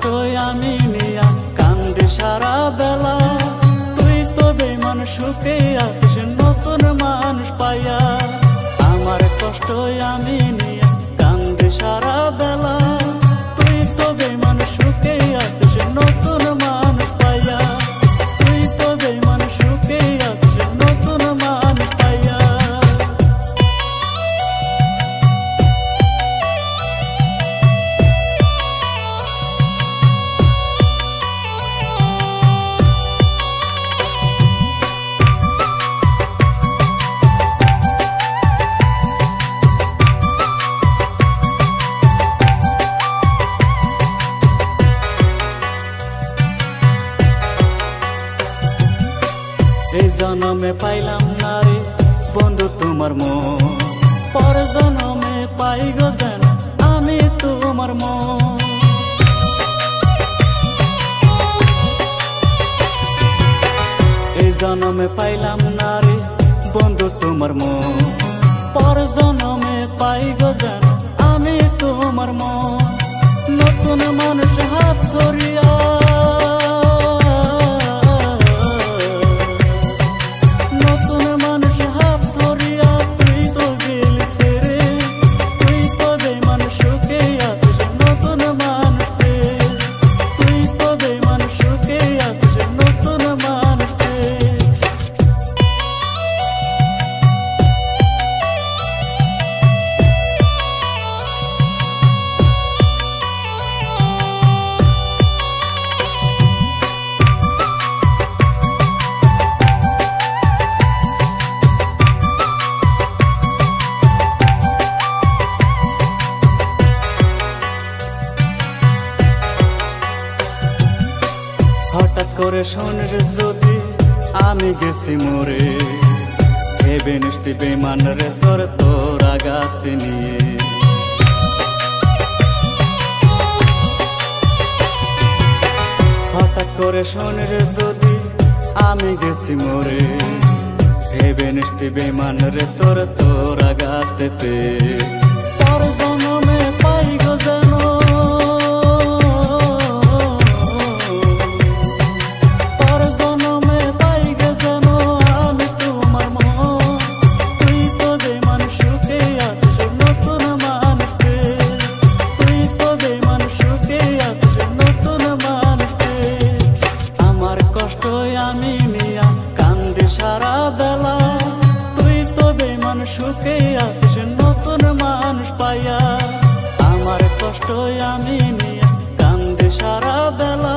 কষ্টই আমি নিয়া কান্দি সারা বেলা। তুই তো বেমান সুখে আছিস নতুন মানুষ পাইয়া। আমার কষ্টই আমি নিয়া কান্দি সারা বেলা। তুই তো বেমান সুখে আছিস নতুন মানুষ পাইয়া। তুই তো বেমান সুখে আছিস নতুন মানুষ পাইয়া। এই জনমে পাইলাম না রে বন্ধু তোমার মন, পর জনমে পাই গো যেন আমি তোমার মন। এই জনমে পাইলাম না রে বন্ধু তোমার মন, পর জনমে পাই গো যেন আমি তোমার মন। নতুন মানুষ হাত ধরিয়া হঠাৎ করে শোনের যদি আমি গেছি মোরে, ভেবে নিষ্টি বেমান রে তোর আঘাত নিয়ে। হঠাৎ করে শোনের যদি আমি গেছি মোরে, ভেবে নিষ্টি বেমান রে তোর আঘাত পেয়ে। পর জনমে পাই গো যেন আমি নিয়া কান্দি সারা বেলা। তুই তো বেমান সুখে আছিস নতুন মানুষ পাইয়া। আমার কষ্টই আমি নিয়া কান্দি সারা বেলা।